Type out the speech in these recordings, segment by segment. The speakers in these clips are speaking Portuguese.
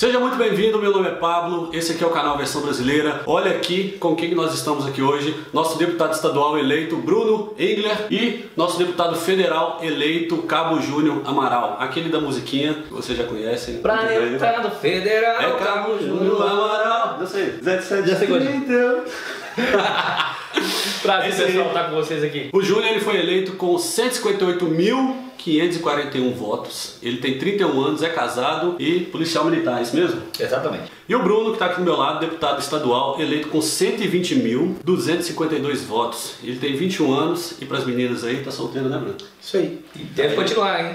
Seja muito bem-vindo, meu nome é Pablo, esse aqui é o canal Versão Brasileira. Olha aqui com quem nós estamos aqui hoje, nosso deputado estadual eleito Bruno Engler e nosso deputado federal eleito Cabo Júnior Amaral, aquele da musiquinha que vocês já conhecem. Pra deputado federal é Cabo Júnior Amaral. Eu sei, já sei então. Prazer, pessoal, estar com vocês aqui. O Júnior ele foi eleito com 158.541 votos. Ele tem 31 anos, é casado e policial militar, é isso mesmo? Exatamente. E o Bruno, que está aqui do meu lado, deputado estadual, eleito com 120.252 votos. Ele tem 21 anos e para as meninas aí, tá solteiro, né, Bruno? Isso aí. E deve continuar, hein?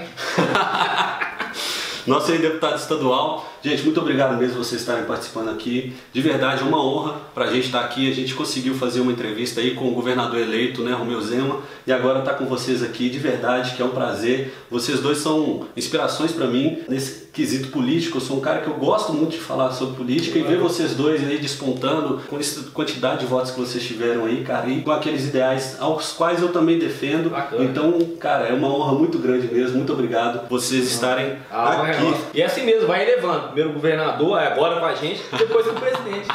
Nosso aí, deputado estadual. Gente, muito obrigado mesmo vocês estarem participando aqui. De verdade, é uma honra para a gente estar aqui. A gente conseguiu fazer uma entrevista aí com o governador eleito, né, Romeu Zema, e agora tá com vocês aqui, de verdade, que é um prazer. Vocês dois são inspirações para mim nesse quesito político. Eu sou um cara que eu gosto muito de falar sobre política e ver vocês dois aí despontando com essa quantidade de votos que vocês tiveram aí, cara, e com aqueles ideais aos quais eu também defendo. Bacana. Então, cara, é uma honra muito grande mesmo. Muito obrigado vocês estarem aqui. E é assim mesmo, vai elevando. Primeiro o governador, agora com a gente, depois o presidente.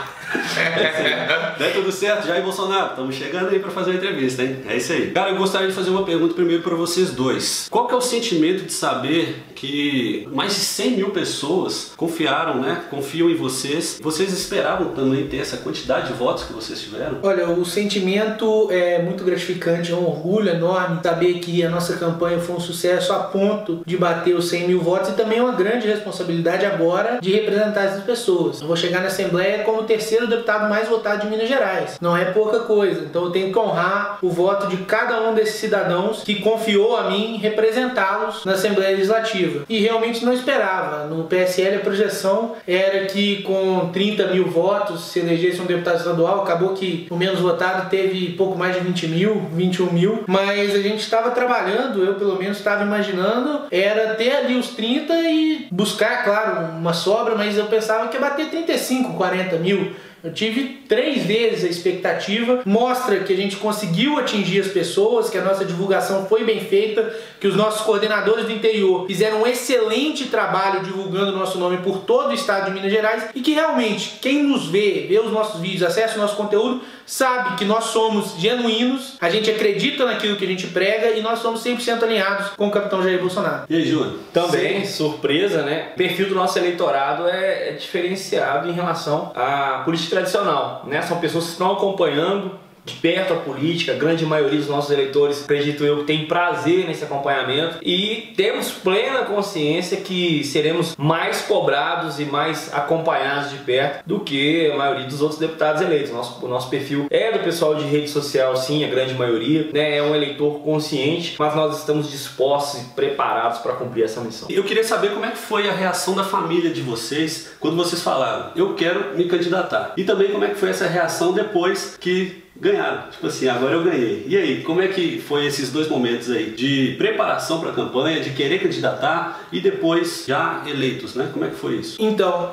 Dá tudo certo, Jair Bolsonaro, estamos chegando aí para fazer uma entrevista, hein? É isso aí. Cara, eu gostaria de fazer uma pergunta primeiro para vocês dois. Qual que é o sentimento de saber que mais de 100 mil pessoas confiaram, né? Confiam em vocês. Vocês esperavam também ter essa quantidade de votos que vocês tiveram? Olha, o sentimento é muito gratificante, é um orgulho enorme saber que a nossa campanha foi um sucesso a ponto de bater os 100 mil votos e também é uma grande responsabilidade agora de representar essas pessoas. Eu vou chegar na Assembleia como o terceiro deputado mais votado de Minas Gerais. Não é pouca coisa, então eu tenho que honrar o voto de cada um desses cidadãos que confiou a mim representá-los na Assembleia Legislativa. E realmente não esperava. No PSL a projeção era que com 30 mil votos se elegesse um deputado estadual. Acabou que o menos votado teve pouco mais de 20 mil, 21 mil, mas a gente estava trabalhando, eu pelo menos estava imaginando, era ter ali os 30 e buscar, claro, uma sobra, mas eu pensava que ia bater 35, 40 mil. Eu tive 3 vezes a expectativa, mostra que a gente conseguiu atingir as pessoas, que a nossa divulgação foi bem feita, que os nossos coordenadores do interior fizeram um excelente trabalho divulgando o nosso nome por todo o estado de Minas Gerais e que realmente quem nos vê os nossos vídeos, acessa o nosso conteúdo, sabe que nós somos genuínos, a gente acredita naquilo que a gente prega e nós somos 100% alinhados com o capitão Jair Bolsonaro. E aí, Júnior? Também, surpresa, né? O perfil do nosso eleitorado é diferenciado em relação à política tradicional, né? São pessoas que estão acompanhando de perto a política. A grande maioria dos nossos eleitores, acredito eu, tem prazer nesse acompanhamento e temos plena consciência que seremos mais cobrados e mais acompanhados de perto do que a maioria dos outros deputados eleitos. O nosso perfil é do pessoal de rede social, sim, a grande maioria, né? É um eleitor consciente, mas nós estamos dispostos e preparados para cumprir essa missão. Eu queria saber como é que foi a reação da família de vocês quando vocês falaram, eu quero me candidatar. E também como é que foi essa reação depois que ganharam, tipo assim, agora eu ganhei. E aí, como é que foi esses dois momentos aí de preparação para a campanha, de querer candidatar e depois já eleitos, né? Como é que foi isso? Então,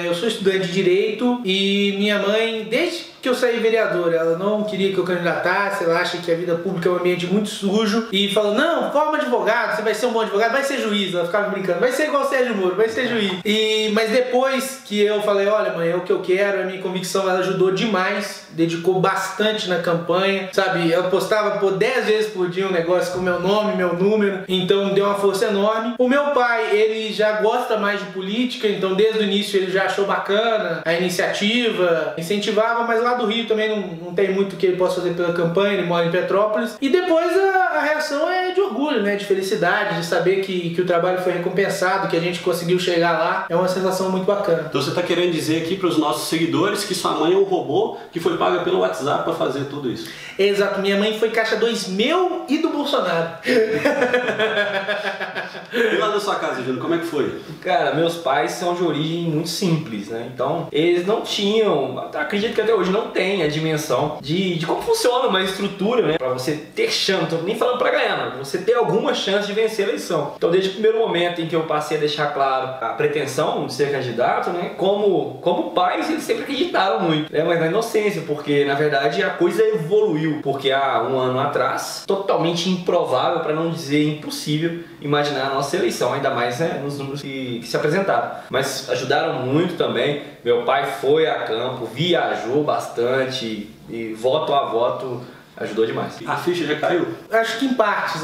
eu sou estudante de Direito e minha mãe, desde que eu saí vereador, ela não queria que eu candidatasse, ela acha que a vida pública é um ambiente muito sujo e falou, não, forma advogado, você vai ser um bom advogado, vai ser juiz. Ela ficava brincando, vai ser igual o Sérgio Moro, vai ser juiz. Mas depois que eu falei, olha mãe, é o que eu quero, a minha convicção, ela ajudou demais, dedicou bastante na campanha, sabe, ela postava por 10 vezes por dia um negócio com meu nome, meu número, então deu uma força enorme. O meu pai, ele já gosta mais de política, então desde o início ele já achou bacana a iniciativa, incentivava, mas lá do Rio também não tem muito que ele possa fazer pela campanha, ele mora em Petrópolis. E depois a reação é de orgulho, né, de felicidade, de saber que o trabalho foi recompensado, que a gente conseguiu chegar lá, é uma sensação muito bacana. Então você está querendo dizer aqui para os nossos seguidores que sua mãe é um robô que foi paga pelo WhatsApp para fazer tudo isso? Exato, minha mãe foi caixa 2 meu e do Bolsonaro. E lá na sua casa, Júnior, como é que foi? Cara, meus pais são de origem muito simples, né? Então, eles não tinham, acredito que até hoje não não tem a dimensão de como funciona uma estrutura, né? Para você ter chance, não tô nem falando para ganhar, mas você ter alguma chance de vencer a eleição. Então, desde o primeiro momento em que eu passei a deixar claro a pretensão de ser candidato, né? Como pais, eles sempre acreditaram muito, né? Mas na inocência, porque na verdade a coisa evoluiu, porque há um ano atrás, totalmente improvável, para não dizer impossível, imaginar a nossa eleição, ainda mais, né, nos números que se apresentaram. Mas ajudaram muito também. Meu pai foi a campo, viajou bastante e voto a voto ajudou demais. A ficha já caiu? Acho que em partes.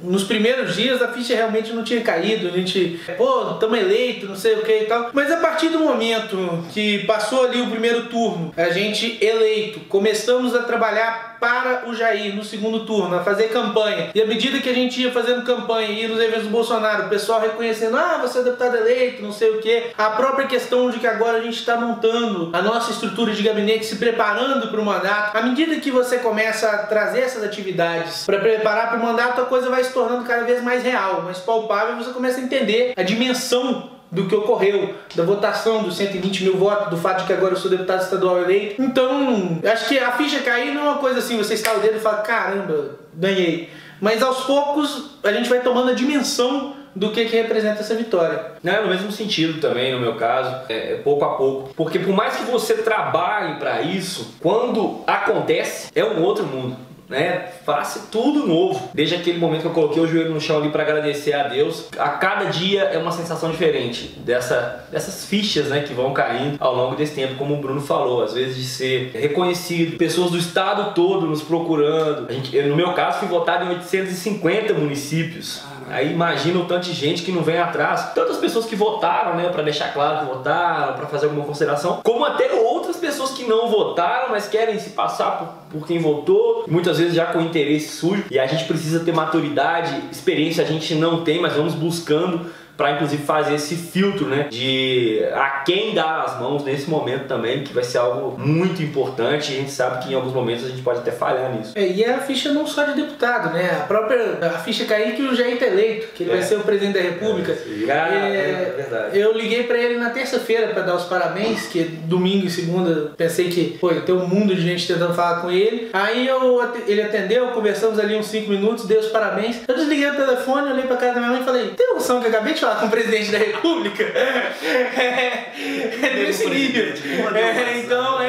Nos primeiros dias a ficha realmente não tinha caído. A gente, estamos eleito, não sei o que e tal. Mas a partir do momento que passou ali o primeiro turno, a gente eleito, começamos a trabalhar para o Jair no segundo turno, a fazer campanha. E à medida que a gente ia fazendo campanha, ia nos eventos do Bolsonaro, o pessoal reconhecendo, você é deputado eleito, não sei o que. A própria questão de que agora a gente está montando a nossa estrutura de gabinete, se preparando para o mandato. À medida que você começa a trazer essas atividades para preparar para o mandato, a coisa vai se tornando cada vez mais real, mais palpável, e você começa a entender a dimensão do que ocorreu, da votação dos 120 mil votos, do fato de que agora eu sou deputado estadual eleito. Então, acho que a ficha cair não é uma coisa assim, você estala o dedo e fala, caramba, ganhei. Mas aos poucos a gente vai tomando a dimensão do que representa essa vitória. No mesmo sentido também, no meu caso, pouco a pouco. Porque por mais que você trabalhe para isso, quando acontece, é um outro mundo. Faça tudo novo. Desde aquele momento que eu coloquei o joelho no chão ali para agradecer a Deus, a cada dia é uma sensação diferente dessas fichas, que vão caindo ao longo desse tempo, como o Bruno falou, às vezes de ser reconhecido, pessoas do estado todo nos procurando. No meu caso, fui votado em 850 municípios. Aí imagina o tanto de gente que não vem atrás, tantas pessoas que votaram, para deixar claro que votaram, para fazer alguma consideração, como até outras pessoas que não votaram, mas querem se passar por quem votou, muitas vezes já com interesse sujo. E a gente precisa ter maturidade, experiência a gente não tem, mas vamos buscando para inclusive fazer esse filtro, de a quem dar as mãos nesse momento também, que vai ser algo muito importante. E a gente sabe que em alguns momentos a gente pode até falhar nisso. E a ficha não só de deputado, a ficha cair que o Jair está eleito, que ele vai ser o presidente da República. Verdade. Eu liguei para ele na terça-feira para dar os parabéns, que domingo e segunda pensei que tem um mundo de gente tentando falar com ele. Aí ele atendeu, conversamos ali uns 5 minutos, dei os parabéns. Eu desliguei o telefone, olhei para casa da minha mãe e falei, tem noção que eu acabei de falar com o presidente da República? Desse nível. Então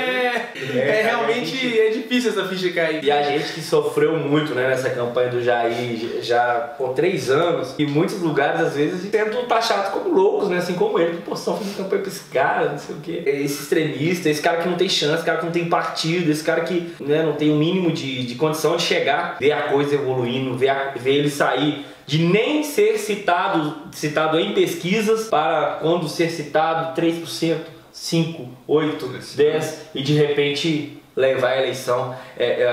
realmente é difícil essa ficha cair. E a gente que sofreu muito, nessa campanha do Jair já por 3 anos, e muitos lugares às vezes tentam taxar como loucos, assim como ele. Só fazendo campanha pra esse cara, não sei o quê. Esse extremista, esse cara que não tem chance, esse cara que não tem partido, esse cara que não tem o mínimo de condição de chegar, ver a coisa evoluindo, ver ele sair de nem ser citado em pesquisas para quando ser citado 3%, 5%, 8%, 10% e de repente levar a eleição.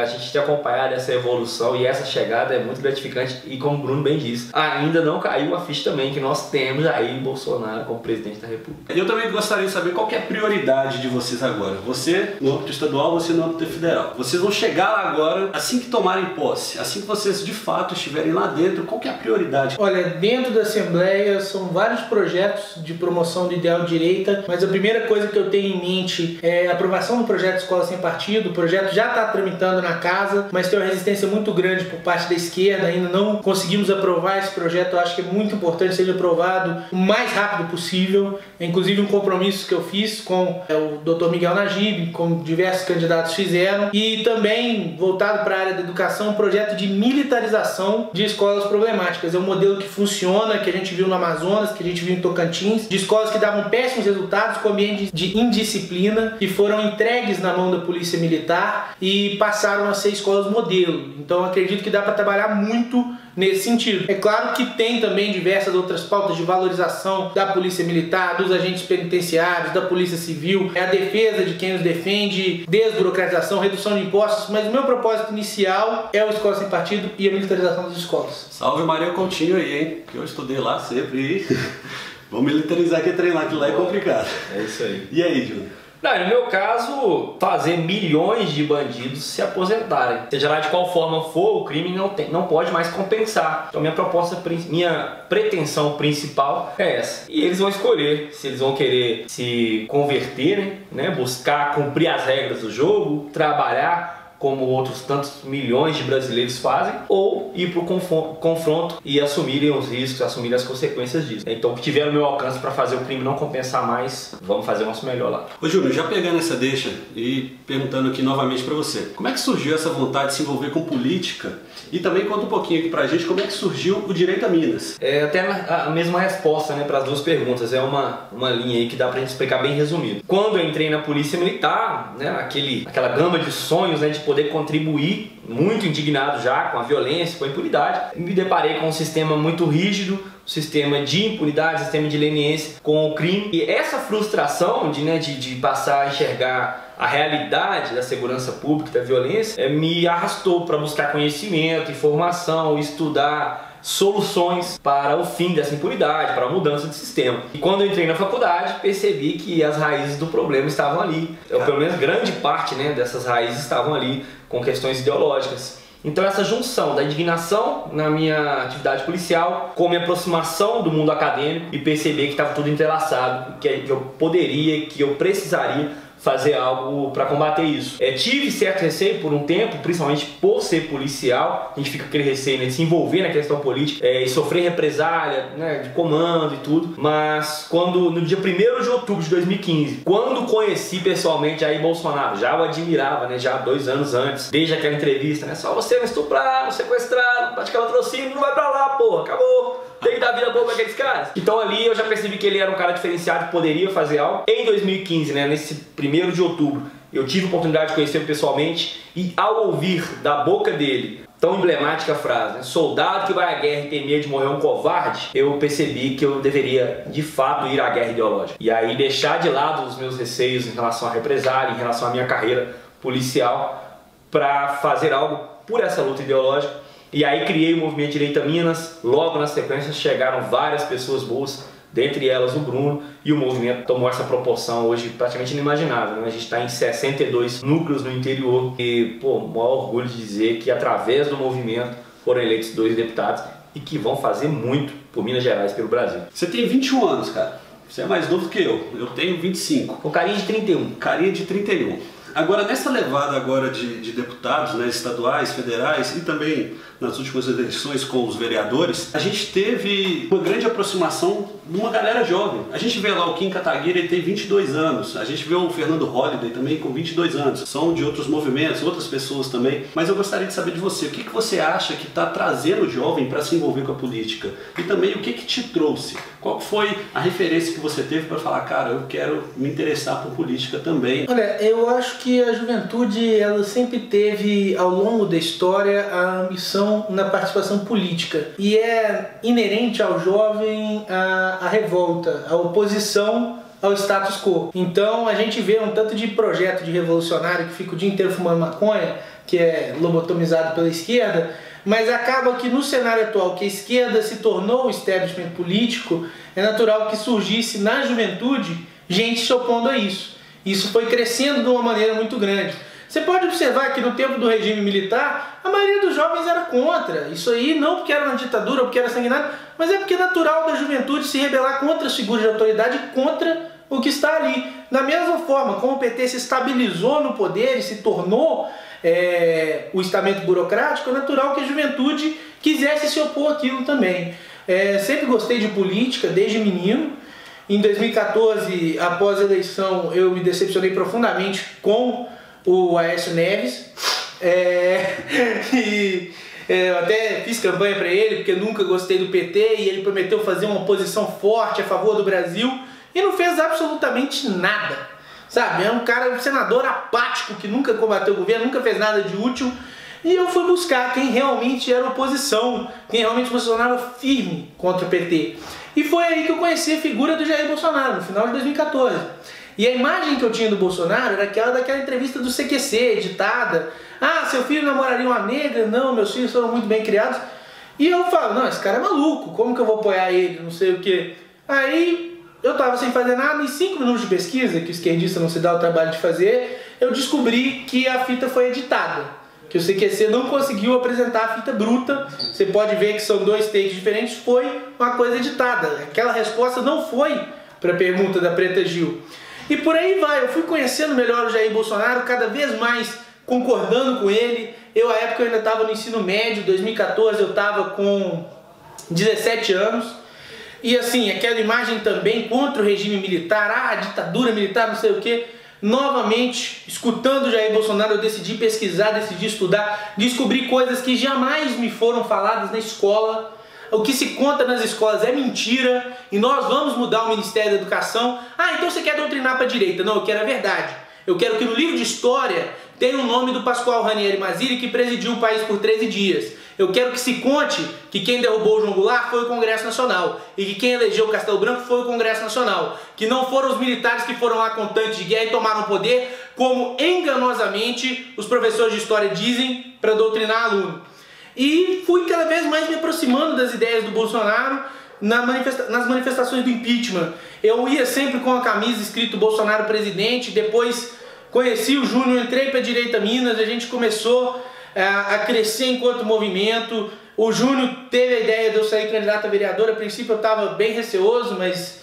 A gente tem acompanhado essa evolução e essa chegada é muito gratificante e, como o Bruno bem disse, ainda não caiu a ficha também que nós temos aí Bolsonaro como presidente da República. Eu também gostaria de saber qual que é a prioridade de vocês agora. Você no âmbito estadual, você no âmbito federal. Vocês vão chegar lá agora assim que tomarem posse, assim que vocês de fato estiverem lá dentro, qual que é a prioridade? Olha, dentro da Assembleia são vários projetos de promoção do ideal de direita, mas a primeira coisa que eu tenho em mente é a aprovação do projeto Escola Sem Partido. O projeto já está tramitando na casa, mas tem uma resistência muito grande por parte da esquerda, ainda não conseguimos aprovar esse projeto. Eu acho que é muito importante que seja aprovado o mais rápido possível. É inclusive um compromisso que eu fiz com o Dr. Miguel Najib, como diversos candidatos fizeram, e também voltado para a área da educação, um projeto de militarização de escolas problemáticas. É um modelo que funciona, que a gente viu no Amazonas, que a gente viu em Tocantins, de escolas que davam péssimos resultados com ambiente de indisciplina, que foram entregues na mão da polícia militar e passaram a ser escolas modelo. Então acredito que dá para trabalhar muito nesse sentido. É claro que tem também diversas outras pautas de valorização da polícia militar, dos agentes penitenciários, da polícia civil, a defesa de quem nos defende, desburocratização, redução de impostos, mas o meu propósito inicial é o Escola Sem Partido e a militarização das escolas. Salve Maria Coutinho aí, hein? Que eu estudei lá sempre e vamos militarizar que treinar, aquilo lá é complicado. É isso aí. E aí, Júnior? Não, no meu caso, fazer milhões de bandidos se aposentarem. Seja lá de qual forma for, o crime não pode mais compensar. Então minha pretensão principal é essa. E eles vão escolher se eles vão querer se converterem, né? Buscar cumprir as regras do jogo, trabalhar como outros tantos milhões de brasileiros fazem, ou ir para o confronto e assumirem os riscos, assumirem as consequências disso. Então, o que tiver no meu alcance para fazer o crime não compensar mais, vamos fazer o nosso melhor lá. Ô Júnior, já pegando essa deixa e perguntando aqui novamente para você, como é que surgiu essa vontade de se envolver com política? E também conta um pouquinho aqui pra gente como é que surgiu o Direito a Minas. É até a mesma resposta, né, para as duas perguntas, é uma linha aí que dá pra gente explicar bem resumido. Quando eu entrei na Polícia Militar, né, aquela gama de sonhos, né, de poder contribuir, muito indignado já com a violência, com a impunidade, me deparei com um sistema muito rígido, um sistema de impunidade, um sistema de leniência com o crime. E essa frustração de passar a enxergar a realidade da segurança pública, da violência, me arrastou para buscar conhecimento, informação, estudar soluções para o fim dessa impunidade, para a mudança do sistema. E quando eu entrei na faculdade, percebi que as raízes do problema estavam ali. Pelo menos grande parte, né, dessas raízes estavam ali, com questões ideológicas. Então essa junção da indignação na minha atividade policial com a minha aproximação do mundo acadêmico e perceber que estava tudo entrelaçado, que eu poderia, que eu precisaria fazer algo para combater isso. Tive certo receio por um tempo, principalmente por ser policial. A gente fica com aquele receio, né, de se envolver na questão política e sofrer represália, né, de comando e tudo. Mas no dia 1º de outubro de 2015, quando conheci pessoalmente Jair Bolsonaro, já o admirava, né, já 2 anos antes, desde aquela entrevista, né, só você não estuprar, não sequestrar, não praticar latrocínio, não vai pra lá, porra, acabou. Tem que dar vida boa pra aqueles caras. Então ali eu já percebi que ele era um cara diferenciado, que poderia fazer algo. Em 2015, né, nesse 1º de outubro, eu tive a oportunidade de conhecê-lo pessoalmente e ao ouvir da boca dele tão emblemática frase, né, soldado que vai à guerra e tem medo de morrer um covarde, eu percebi que eu deveria de fato ir à guerra ideológica. E aí deixar de lado os meus receios em relação à represália, em relação à minha carreira policial, para fazer algo por essa luta ideológica. E aí criei o movimento Direito a Minas. Logo na sequência chegaram várias pessoas boas, dentre elas o Bruno, e o movimento tomou essa proporção hoje praticamente inimaginável, né? A gente está em 62 núcleos no interior e, pô, o maior orgulho de dizer que através do movimento foram eleitos 2 deputados e que vão fazer muito por Minas Gerais e pelo Brasil. Você tem 21 anos, cara. Você é mais novo que eu tenho 25. Com carinha de 31. Carinha de 31. Agora, nessa levada agora de deputados, né, estaduais, federais e também nas últimas eleições com os vereadores, a gente teve uma grande aproximação de uma galera jovem. A gente vê lá o Kim Kataguiri, ele tem 22 anos. A gente vê o Fernando Holliday também com 22 anos. São de outros movimentos, outras pessoas também. Mas eu gostaria de saber de você, o que você acha que está trazendo o jovem para se envolver com a política? E também o que te trouxe? Qual foi a referência que você teve para falar, cara, eu quero me interessar por política também? Olha, eu acho que a juventude, ela sempre teve, ao longo da história, a ambição na participação política. E é inerente ao jovem a revolta, a oposição ao status quo. Então a gente vê um tanto de projeto de revolucionário que fica o dia inteiro fumando maconha, que é lobotomizado pela esquerda, mas acaba que no cenário atual que a esquerda se tornou o establishment político, é natural que surgisse na juventude gente se opondo a isso. Isso foi crescendo de uma maneira muito grande. Você pode observar que no tempo do regime militar, a maioria dos jovens era contra. Isso aí não porque era uma ditadura ou porque era sanguinário, mas é porque é natural da juventude se rebelar contra as figuras de autoridade e contra o que está ali. Da mesma forma, como o PT se estabilizou no poder e se tornou o estamento burocrático, é natural que a juventude quisesse se opor àquilo também. Sempre gostei de política, desde menino. Em 2014, após a eleição, eu me decepcionei profundamente com o Aécio Neves. Eu até fiz campanha para ele, porque nunca gostei do PT, e ele prometeu fazer uma oposição forte a favor do Brasil, e não fez absolutamente nada. Sabe, é um cara, um senador apático, que nunca combateu o governo, nunca fez nada de útil. E eu fui buscar quem realmente era oposição, quem realmente posicionava firme contra o PT. E foi aí que eu conheci a figura do Jair Bolsonaro, no final de 2014. E a imagem que eu tinha do Bolsonaro era aquela daquela entrevista do CQC, editada. Ah, seu filho namoraria uma negra? Não, meus filhos foram muito bem criados. E eu falo, não, esse cara é maluco, como que eu vou apoiar ele? Não sei o quê. Aí eu estava sem fazer nada, em 5 minutos de pesquisa, que o esquerdista não se dá o trabalho de fazer, eu descobri que a fita foi editada. Que o CQC não conseguiu apresentar a fita bruta. Você pode ver que são 2 takes diferentes, foi uma coisa editada. Aquela resposta não foi para a pergunta da Preta Gil. E por aí vai, eu fui conhecendo melhor o Jair Bolsonaro, cada vez mais concordando com ele. À época, eu ainda estava no ensino médio, 2014 eu estava com 17 anos. E assim, aquela imagem também contra o regime militar, a ditadura militar, não sei o que. Novamente, escutando o Jair Bolsonaro, eu decidi pesquisar, decidi estudar, descobri coisas que jamais me foram faladas na escola. O que se conta nas escolas é mentira e nós vamos mudar o Ministério da Educação. Ah, então você quer doutrinar para a direita? Não, eu quero a verdade. Eu quero que no livro de história tenha o nome do Pascoal Ranieri Mazzilli, que presidiu o país por 13 dias. Eu quero que se conte que quem derrubou o João Goulart foi o Congresso Nacional e que quem elegeu o Castelo Branco foi o Congresso Nacional. Que não foram os militares que foram lá com tanques de guerra e tomaram o poder, como enganosamente os professores de história dizem para doutrinar aluno. E fui cada vez mais me aproximando das ideias do Bolsonaro nas manifestações do impeachment. Eu ia sempre com a camisa escrito Bolsonaro presidente, depois conheci o Júnior, entrei para a Direita Minas, a gente começou a crescer enquanto movimento. O Júnior teve a ideia de eu sair candidato a vereador. A princípio eu estava bem receoso, mas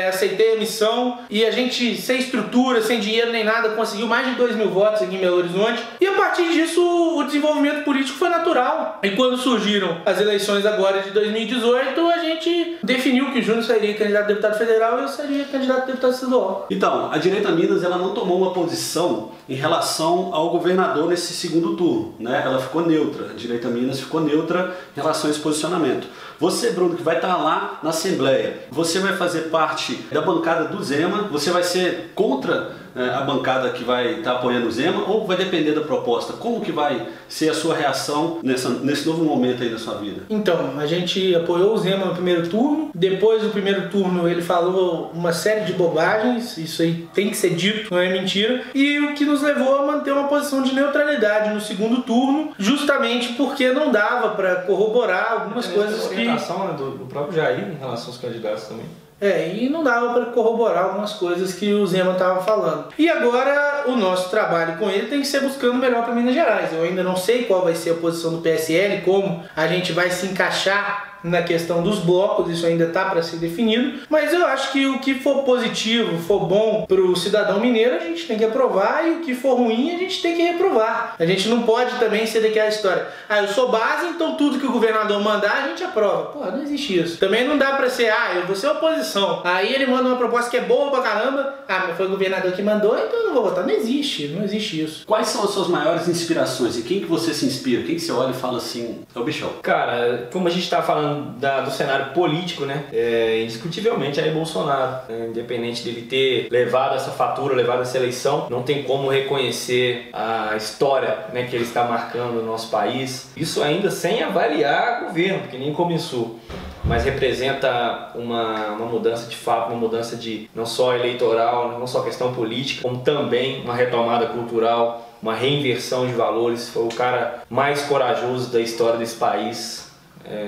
aceitei a missão. E a gente, sem estrutura, sem dinheiro nem nada, conseguiu mais de 2.000 votos aqui em Belo Horizonte. E a partir disso o desenvolvimento político foi natural. E quando surgiram as eleições agora de 2018, a gente definiu que o Júnior seria candidato a deputado federal e eu seria candidato a deputado estadual. Então, a Direita Minas ela não tomou uma posição em relação ao governador nesse segundo turno, né? Ela ficou neutra, a Direita Minas ficou neutra em relação a esse posicionamento. Você, Bruno, que vai estar lá na Assembleia, você vai fazer parte da bancada do Zema, você vai ser contra a bancada que vai estar apoiando o Zema ou vai depender da proposta? Como que vai ser a sua reação nesse novo momento aí da sua vida? Então, a gente apoiou o Zema no primeiro turno, depois do primeiro turno ele falou uma série de bobagens, isso aí tem que ser dito, não é mentira, e o que nos levou a manter uma posição de neutralidade no segundo turno, justamente porque não dava para corroborar algumas coisas que... do próprio Jair em relação aos candidatos também. E não dava para corroborar algumas coisas que o Zema estava falando. E agora o nosso trabalho com ele tem que ser buscando o melhor para Minas Gerais. Eu ainda não sei qual vai ser a posição do PSL, como a gente vai se encaixar na questão dos blocos, isso ainda está para ser definido, mas eu acho que o que for positivo, for bom para o cidadão mineiro, a gente tem que aprovar, e o que for ruim, a gente tem que reprovar. A gente não pode também ser daquela história, eu sou base, então tudo que o governador mandar, a gente aprova. Pô, não existe isso. Também não dá para ser, eu vou ser oposição. Aí ele manda uma proposta que é boa pra caramba, mas foi o governador que mandou, então eu não vou votar. Não existe isso. Quais são as suas maiores inspirações? E quem que você se inspira? Quem que você olha e fala assim, é o bichão? Cara, como a gente tá falando do cenário político, né? Indiscutivelmente é Bolsonaro. Independente dele ter levado essa fatura, levado essa eleição, não tem como reconhecer a história, né, que ele está marcando no nosso país. Isso ainda sem avaliar o governo, porque nem começou. Mas representa uma mudança de fato, uma mudança de não só eleitoral, não só questão política, como também uma retomada cultural, uma reinversão de valores. Foi o cara mais corajoso da história desse país.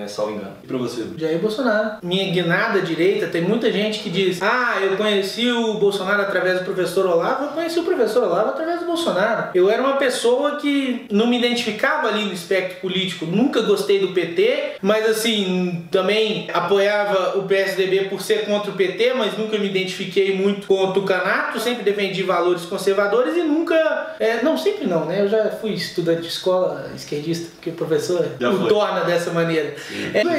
Salvo engano. E pra você? Jair Bolsonaro. Minha guinada direita, tem muita gente que diz, eu conheci o Bolsonaro através do professor Olavo. Eu conheci o professor Olavo através do Bolsonaro. Eu era uma pessoa que não me identificava ali no espectro político, nunca gostei do PT, mas assim, também apoiava o PSDB por ser contra o PT, mas nunca me identifiquei muito com o tucanato, sempre defendi valores conservadores e nunca... não, sempre não, né? Eu já fui estudante de escola esquerdista, porque o professor o torna dessa maneira.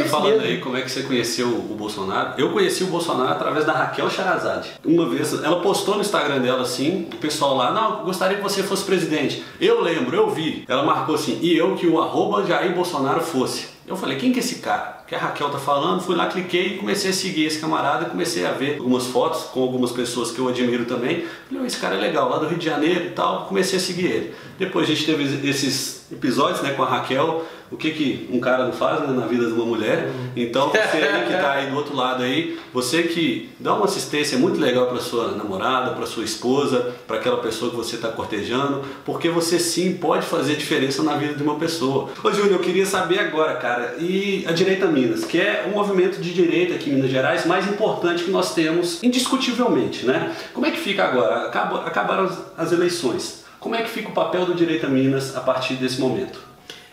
Falando aí como é que você conheceu o Bolsonaro. Eu conheci o Bolsonaro através da Raquel Sherazade. Uma vez, ela postou no Instagram dela assim, o pessoal lá, não, gostaria que você fosse presidente. Eu lembro, eu vi. Ela marcou assim, e eu que o @Jair Bolsonaro fosse. Eu falei, quem que é esse cara? Que a Raquel tá falando, fui lá, cliquei e comecei a seguir esse camarada, comecei a ver algumas fotos com algumas pessoas que eu admiro também. Falei, esse cara é legal, lá do Rio de Janeiro e tal, comecei a seguir ele. Depois a gente teve esses episódios, né, com a Raquel, o que um cara não faz, né, na vida de uma mulher. Então você aí que tá aí do outro lado aí, você que dá uma assistência muito legal para sua namorada, para sua esposa, para aquela pessoa que você está cortejando, porque você sim pode fazer diferença na vida de uma pessoa. Ô Júnior, eu queria saber agora, cara, e a Direita Minas, que é o movimento de direita aqui em Minas Gerais mais importante que nós temos, indiscutivelmente, né? Como é que fica agora? Acabaram as eleições. Como é que fica o papel do Direita Minas a partir desse momento?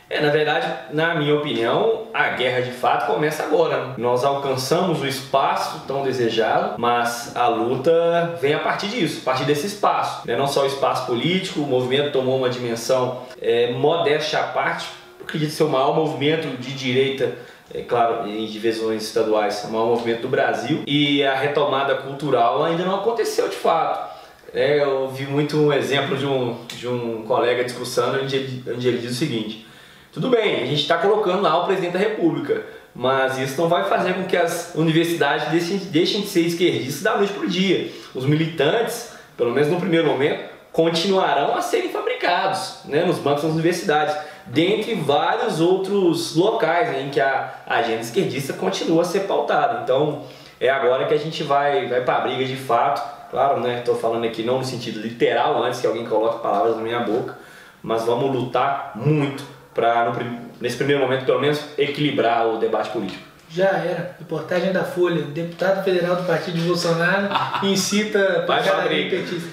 Na verdade, na minha opinião, a guerra de fato começa agora. Nós alcançamos o espaço tão desejado, mas a luta vem a partir disso, a partir desse espaço. Não só o espaço político, o movimento tomou uma dimensão modéstia à parte, eu acredito ser o maior movimento de direita, claro, em divisões estaduais, o maior movimento do Brasil, e a retomada cultural ainda não aconteceu de fato. Eu vi muito um exemplo de um colega discussando onde ele diz o seguinte: tudo bem, a gente está colocando lá o presidente da República, mas isso não vai fazer com que as universidades deixem de ser esquerdistas da noite para o dia. Os militantes, pelo menos no primeiro momento, continuarão a serem fabricados, nos bancos das universidades, dentre vários outros locais em que a agenda esquerdista continua a ser pautada. Então é agora que a gente vai para a briga de fato. Claro, estou falando aqui não no sentido literal, antes que alguém coloque palavras na minha boca, mas vamos lutar muito para, nesse primeiro momento, pelo menos, equilibrar o debate político. Já era. Reportagem da Folha. Deputado federal do partido de Bolsonaro incita pancadaria petista.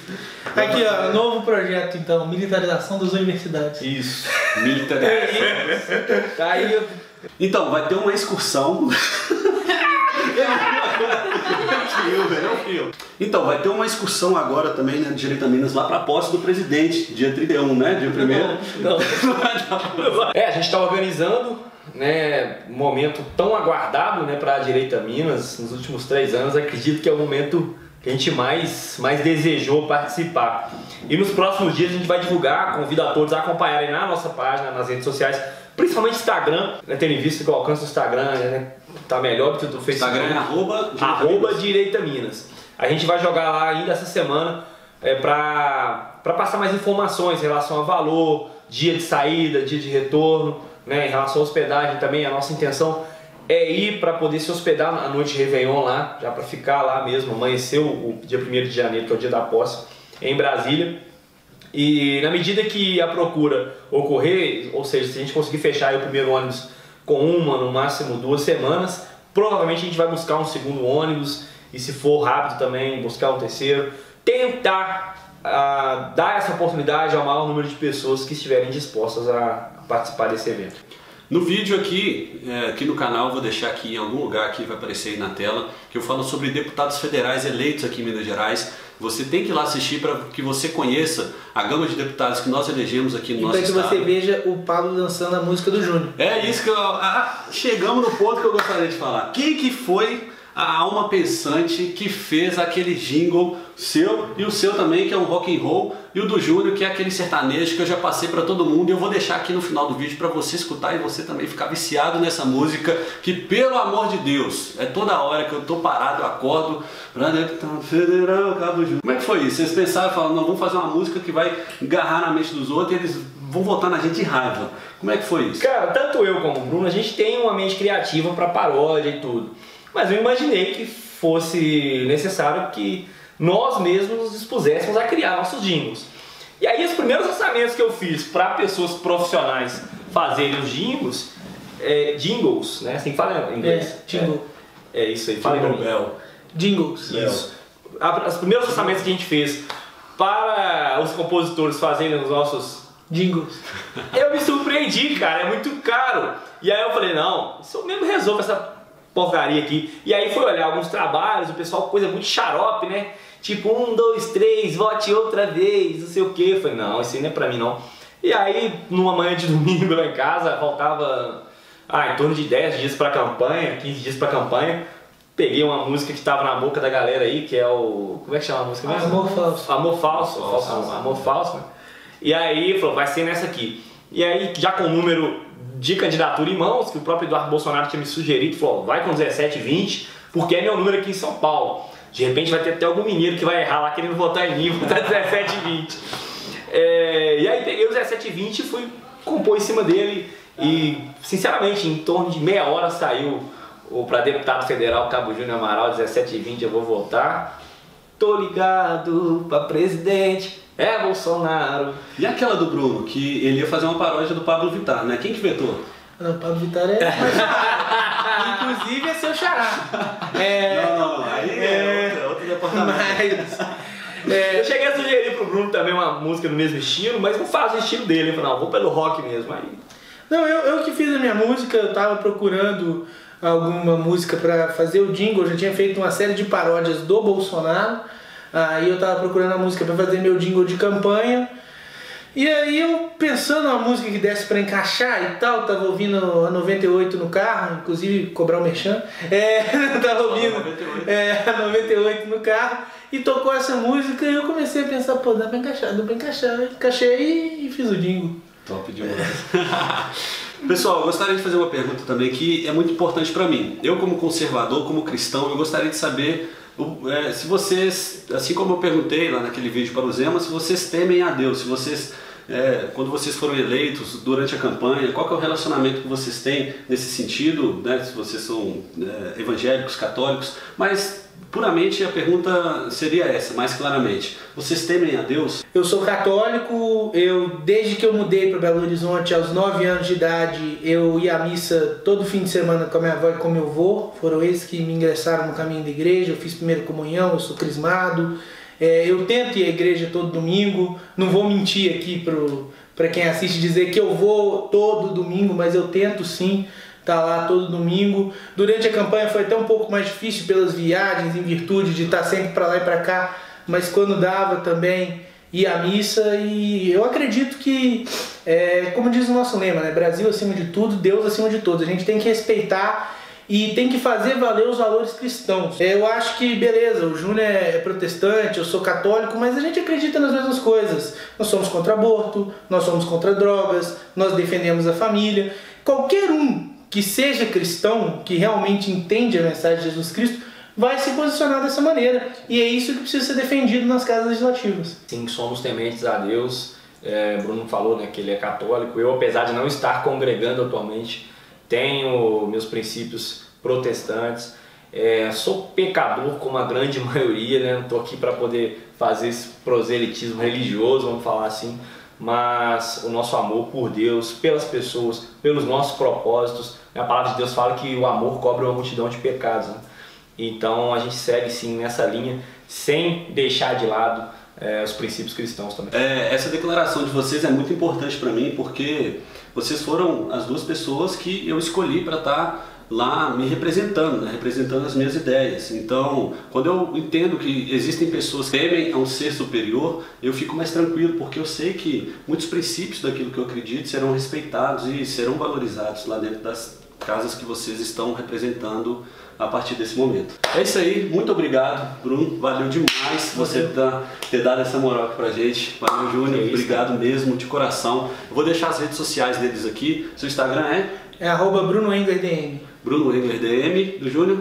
Aqui, ó, novo projeto, então. Militarização das universidades. Isso. Militarização. Tá aí. Então, vai ter uma excursão. Então, vai ter uma excursão agora também, né, de Direita Minas, lá para a posse do presidente, dia 31, né? Dia 1º. Não. A gente está organizando, um momento tão aguardado, para a Direita Minas nos últimos 3 anos. Acredito que é o momento que a gente mais desejou participar. E nos próximos dias a gente vai divulgar, convido a todos a acompanharem na nossa página, nas redes sociais, principalmente Instagram, tendo em vista que o alcance do Instagram tá melhor do que o do Facebook. Instagram é @Direita Minas. A gente vai jogar lá ainda essa semana para passar mais informações em relação a valor, dia de saída, dia de retorno, em relação à hospedagem também. A nossa intenção é ir para poder se hospedar na noite de Réveillon lá, já para ficar lá mesmo, amanhecer o dia 1º de janeiro, que é o dia da posse, em Brasília. E na medida que a procura ocorrer, ou seja, se a gente conseguir fechar o primeiro ônibus com no máximo 2 semanas, provavelmente a gente vai buscar um segundo ônibus, e se for rápido também, buscar um terceiro, tentar dar essa oportunidade ao maior número de pessoas que estiverem dispostas a participar desse evento. No vídeo aqui no canal, vou deixar aqui em algum lugar, aqui vai aparecer aí na tela, que eu falo sobre deputados federais eleitos aqui em Minas Gerais. Você tem que ir lá assistir para que você conheça a gama de deputados que nós elegemos aqui no nosso estado. E para que você veja o Pablo dançando a música do Júnior. É isso que chegamos no ponto que eu gostaria de falar. Quem que foi a alma pensante que fez aquele jingle seu e o seu também, que é um rock and roll, e o do Júnior, que é aquele sertanejo que eu já passei para todo mundo, e eu vou deixar aqui no final do vídeo para você escutar e você também ficar viciado nessa música, que pelo amor de Deus, é toda hora que eu tô parado, eu acordo pra deputado federal, Cabo Júnior. Como é que foi isso? Vocês pensaram e falaram, não, vamos fazer uma música que vai agarrar na mente dos outros e eles vão votar na gente de raiva. Como é que foi isso? Cara, tanto eu como o Bruno, a gente tem uma mente criativa para paródia e tudo. Mas eu imaginei que fosse necessário que nós mesmos nos dispuséssemos a criar nossos jingles. E aí os primeiros lançamentos que eu fiz para pessoas profissionais fazerem os jingles, jingles, assim que fala em inglês. Jingle. É isso aí, fala em inglês. Jingles. Isso. Os primeiros lançamentos que a gente fez para os compositores fazerem os nossos jingles, eu me surpreendi, cara, é muito caro. E aí eu falei, não, isso eu mesmo resolvo essa porcaria aqui. E aí fui olhar alguns trabalhos, o pessoal, coisa muito xarope, Tipo, 1, 2, 3, vote outra vez, não sei o que. Eu falei, não, isso aí não é pra mim não. E aí, numa manhã de domingo lá em casa, faltava em torno de 10 dias pra campanha, 15 dias pra campanha. Peguei uma música que tava na boca da galera aí, que é o... Como é que chama a música mesmo? Amor Falso. Amor Falso. Amor Falso. E aí falou, vai ser nessa aqui. E aí, já com o número de candidatura em mãos, que o próprio Eduardo Bolsonaro tinha me sugerido, falou, vai com 17, 20, porque é meu número aqui em São Paulo. De repente vai ter até algum mineiro que vai errar lá querendo votar em mim, votar 17 e 20. E aí peguei o 17 e 20 e fui compor em cima dele. E, sinceramente, em torno de meia hora saiu para deputado federal Cabo Júnior Amaral, 17h20, eu vou votar. Tô ligado pra presidente, é Bolsonaro. E aquela do Bruno, que ele ia fazer uma paródia do Pablo Vittar, né? Quem que vetou? Não, Pablo Vittar é inclusive é seu xará. Não, aí é outro departamento. Eu cheguei a sugerir pro Bruno também uma música do mesmo estilo, mas não faz o estilo dele. Eu falei, não, vou pelo rock mesmo. Aí... Não, eu que fiz a minha música, eu tava procurando alguma música pra fazer o jingle, eu já tinha feito uma série de paródias do Bolsonaro, aí eu tava procurando a música pra fazer meu jingle de campanha, e aí eu pensando uma música que desse pra encaixar e tal, tava ouvindo a 98 no carro, inclusive cobrar o merchan, tava ouvindo a 98 no carro, e tocou essa música e eu comecei a pensar, pô, dá pra encaixar, encaixei e fiz o jingle. Top demais. Pessoal, eu gostaria de fazer uma pergunta também que é muito importante para mim. Eu, como conservador, como cristão, eu gostaria de saber se vocês, assim como eu perguntei lá naquele vídeo para o Zema, se vocês temem a Deus, se vocês, quando vocês foram eleitos durante a campanha, qual que é o relacionamento que vocês têm nesse sentido, né? Se vocês são evangélicos, católicos, mas puramente a pergunta seria essa, mais claramente. Vocês temem a Deus? Eu sou católico, desde que eu mudei para Belo Horizonte, aos 9 anos de idade, eu ia à missa todo fim de semana com a minha avó e com meu avô. Foram eles que me ingressaram no caminho da igreja, eu fiz primeira comunhão, eu sou crismado. Eu tento ir à igreja todo domingo, não vou mentir aqui para quem assiste dizer que eu vou todo domingo, mas eu tento sim. Tá lá todo domingo. Durante a campanha foi até um pouco mais difícil pelas viagens, em virtude de estar sempre para lá e para cá, mas quando dava também ia à missa. E eu acredito que, como diz o nosso lema, né? Brasil acima de tudo, Deus acima de todos. A gente tem que respeitar e tem que fazer valer os valores cristãos. Eu acho que, beleza, o Júnior é protestante, eu sou católico, mas a gente acredita nas mesmas coisas. Nós somos contra aborto, nós somos contra drogas, nós defendemos a família. Qualquer um que seja cristão, que realmente entende a mensagem de Jesus Cristo, vai se posicionar dessa maneira. E é isso que precisa ser defendido nas casas legislativas. Sim, somos tementes a Deus. Bruno falou, né, que ele é católico. Eu, apesar de não estar congregando atualmente, tenho meus princípios protestantes. Sou pecador como a grande maioria, né? Não estou aqui para poder fazer esse proselitismo religioso, vamos falar assim. Mas o nosso amor por Deus, pelas pessoas, pelos nossos propósitos, a palavra de Deus fala que o amor cobre uma multidão de pecados, né? Então a gente segue sim nessa linha, sem deixar de lado os princípios cristãos também. Essa declaração de vocês é muito importante para mim, porque vocês foram as duas pessoas que eu escolhi para estar lá me representando, né? Representando as minhas ideias. Então, quando eu entendo que existem pessoas que temem a um ser superior, eu fico mais tranquilo, porque eu sei que muitos princípios daquilo que eu acredito serão respeitados e serão valorizados lá dentro das casas que vocês estão representando a partir desse momento. É isso aí, muito obrigado, Bruno, valeu demais você ter dado essa moral aqui pra gente. Valeu, Júnior, obrigado mesmo, de coração. Eu vou deixar as redes sociais deles aqui. Seu Instagram é @BrunoEnglerDM. Bruno Engler DM, do Júnior?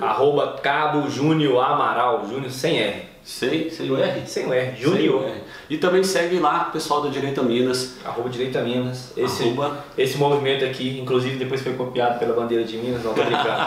@Cabo Júnior Amaral, Júnior sem R. Sem o R? Sem o R, Júnior. E também segue lá o pessoal da Direita Minas. Direita Minas. Esse movimento aqui, inclusive depois foi copiado pela bandeira de Minas, não tô brincando.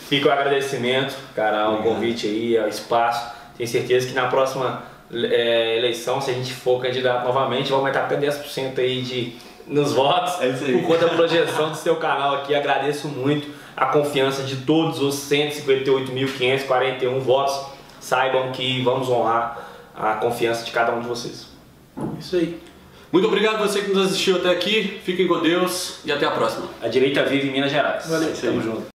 Fica o agradecimento, cara, o convite aí, ao espaço. Tenho certeza que na próxima eleição, se a gente for candidato novamente, vai aumentar até 10% aí nos votos, por conta da projeção do seu canal aqui. Agradeço muito a confiança de todos os 158.541 votos. Saibam que vamos honrar a confiança de cada um de vocês. Isso aí. Muito obrigado a você que nos assistiu até aqui. Fiquem com Deus e até a próxima. A direita vive em Minas Gerais. Valeu. Tamo junto.